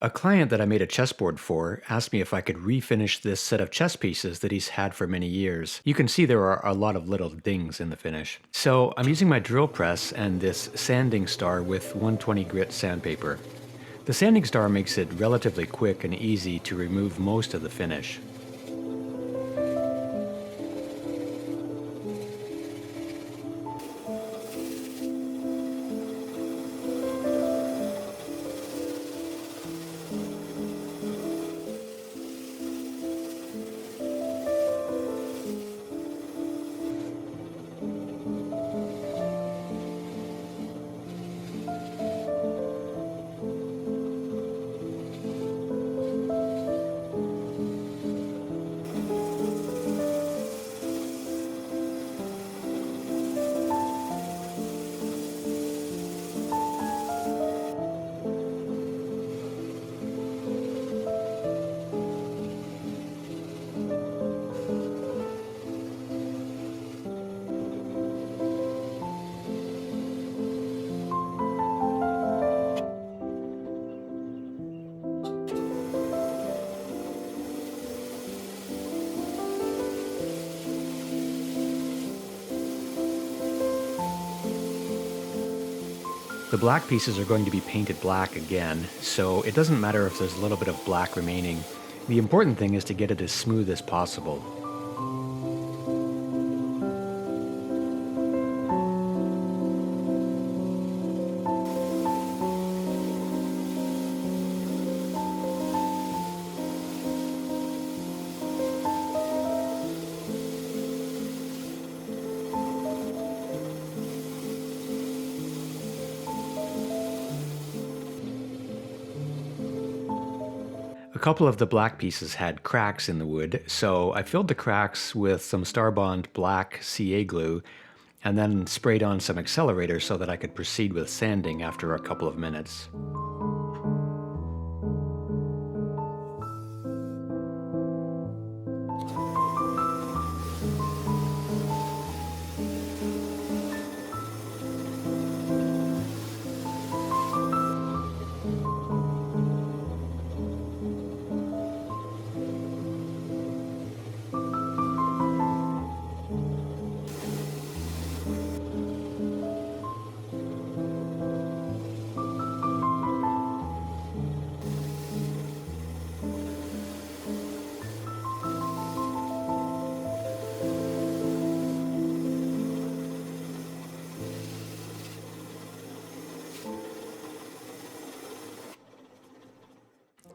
A client that I made a chessboard for asked me if I could refinish this set of chess pieces that he's had for many years. You can see there are a lot of little dings in the finish. So I'm using my drill press and this sanding star with 120 grit sandpaper. The sanding star makes it relatively quick and easy to remove most of the finish. The black pieces are going to be painted black again, so it doesn't matter if there's a little bit of black remaining. The important thing is to get it as smooth as possible. A couple of the black pieces had cracks in the wood, so I filled the cracks with some Starbond black CA glue and then sprayed on some accelerator so that I could proceed with sanding after a couple of minutes.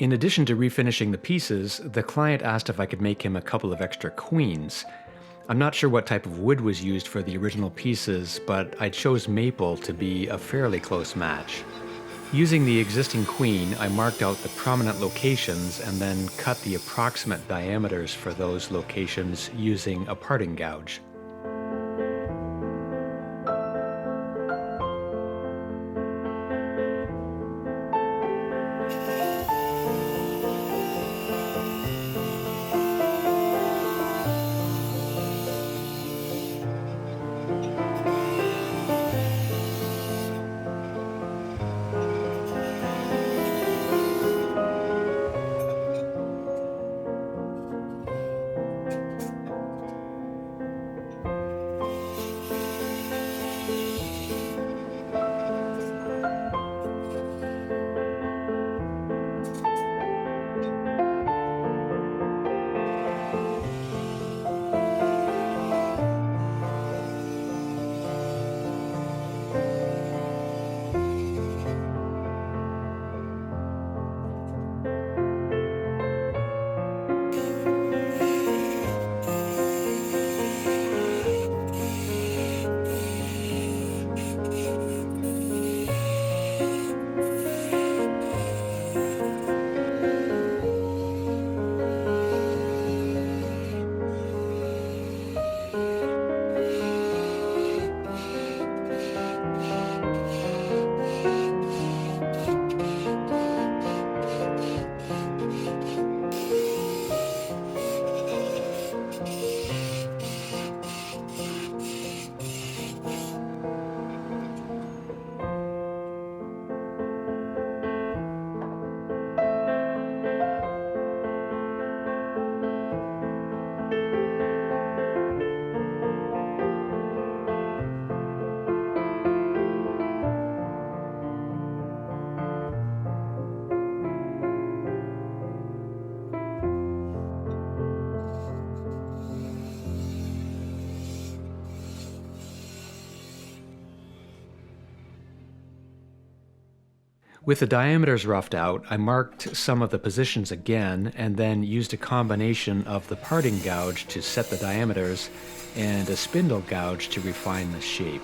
In addition to refinishing the pieces, the client asked if I could make him a couple of extra queens. I'm not sure what type of wood was used for the original pieces, but I chose maple to be a fairly close match. Using the existing queen, I marked out the prominent locations and then cut the approximate diameters for those locations using a parting gouge. With the diameters roughed out, I marked some of the positions again and then used a combination of the parting gouge to set the diameters and a spindle gouge to refine the shape.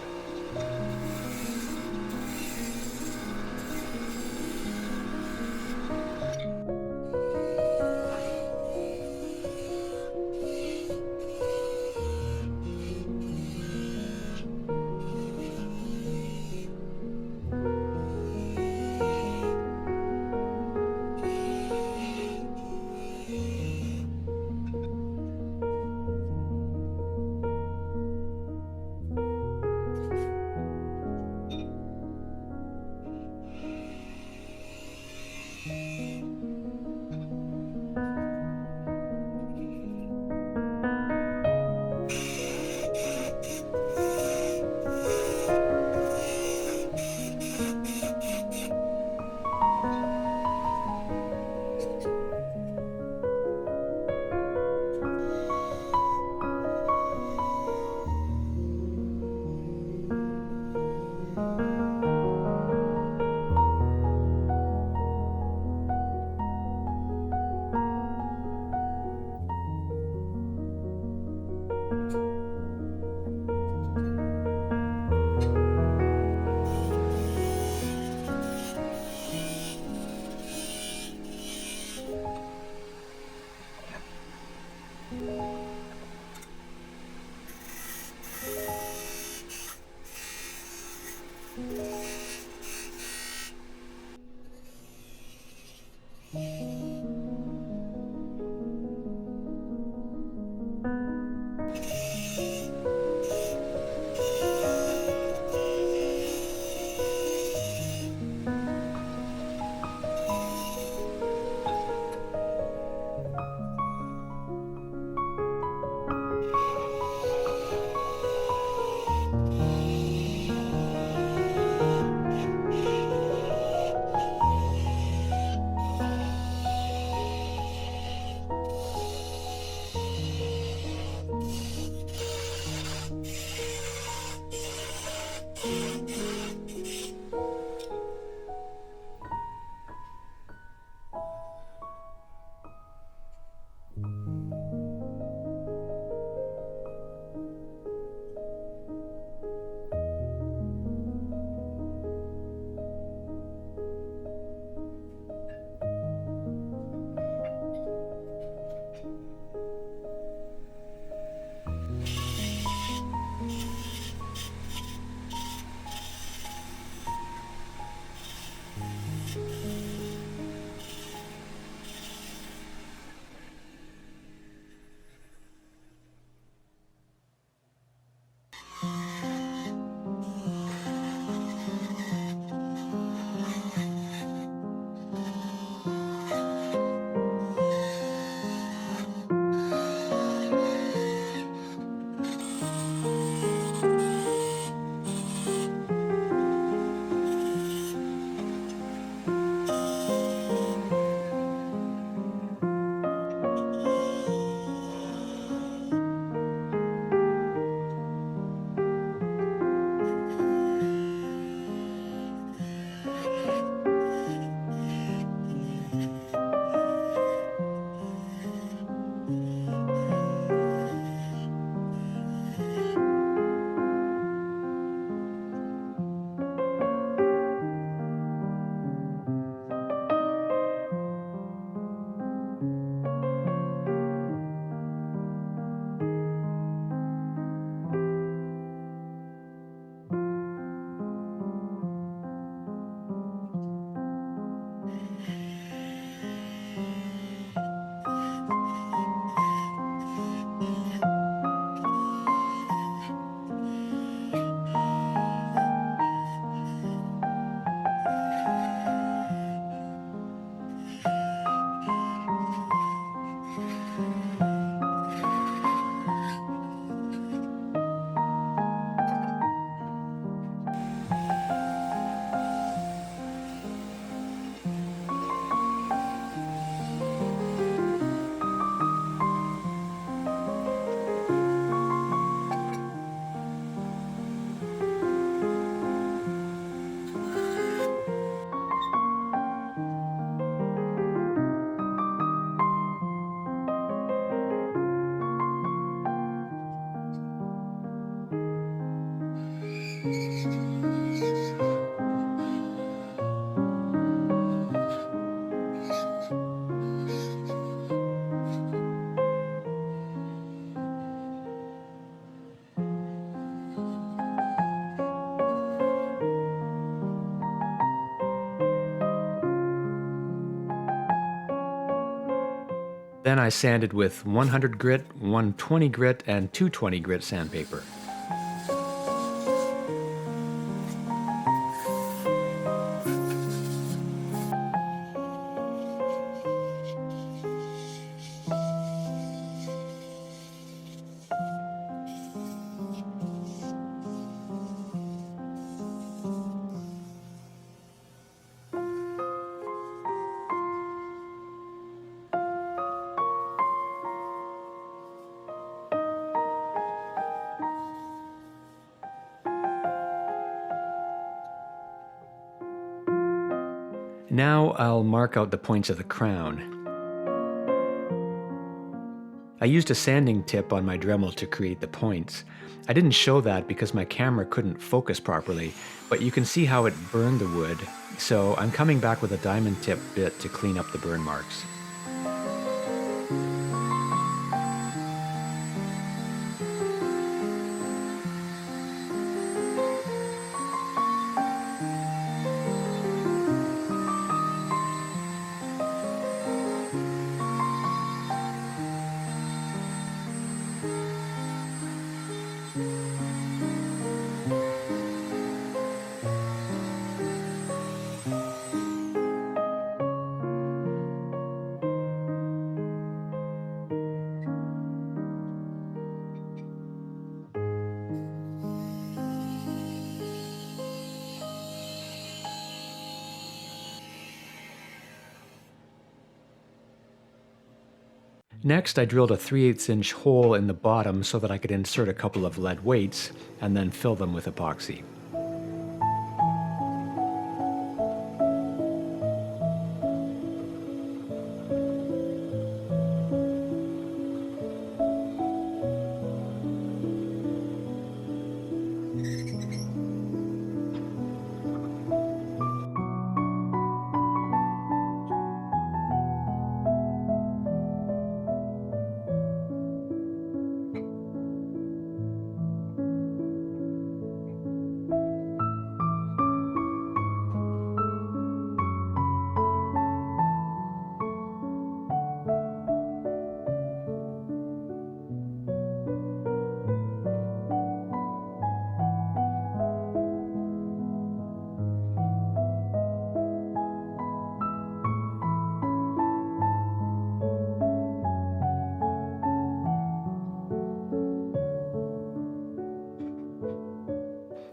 Then I sanded with 100 grit, 120 grit, and 220 grit sandpaper. Now I'll mark out the points of the crown. I used a sanding tip on my Dremel to create the points. I didn't show that because my camera couldn't focus properly, but you can see how it burned the wood, so I'm coming back with a diamond tip bit to clean up the burn marks. Next, I drilled a 3/8 inch hole in the bottom so that I could insert a couple of lead weights and then fill them with epoxy.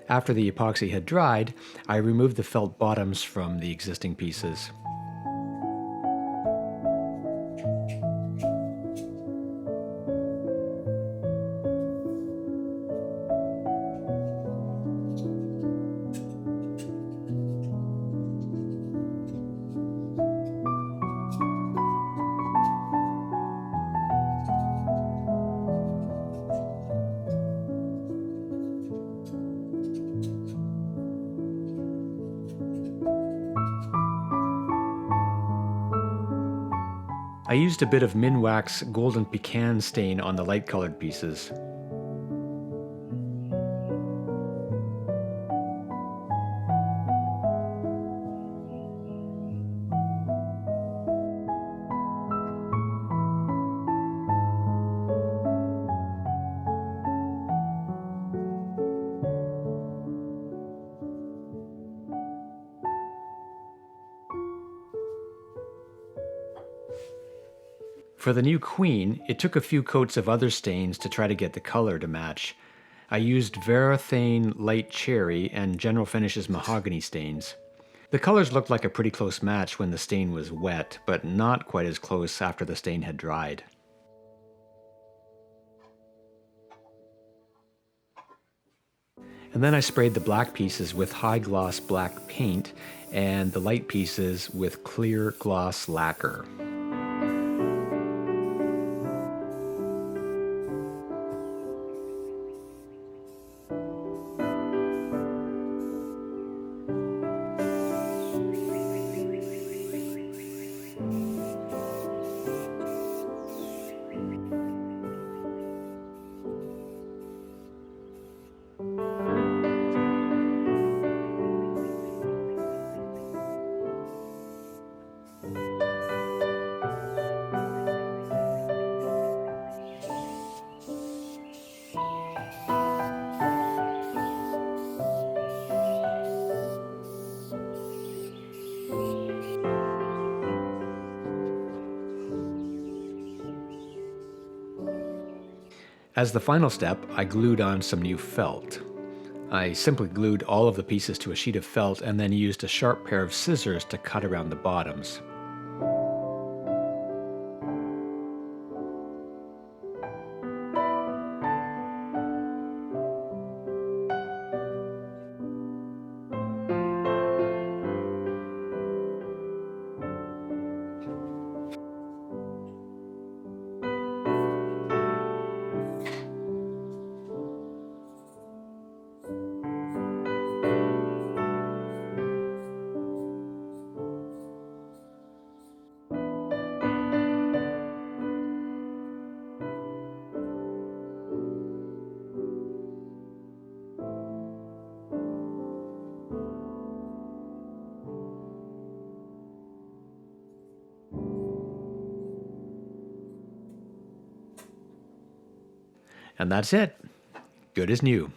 After the epoxy had dried, I removed the felt bottoms from the existing pieces. I used a bit of Minwax Golden Pecan stain on the light-colored pieces. For the new queen, it took a few coats of other stains to try to get the color to match. I used Varathane Light Cherry and General Finishes Mahogany stains. The colors looked like a pretty close match when the stain was wet, but not quite as close after the stain had dried. And then I sprayed the black pieces with high gloss black paint and the light pieces with clear gloss lacquer. As the final step, I glued on some new felt. I simply glued all of the pieces to a sheet of felt and then used a sharp pair of scissors to cut around the bottoms. And that's it. Good as new.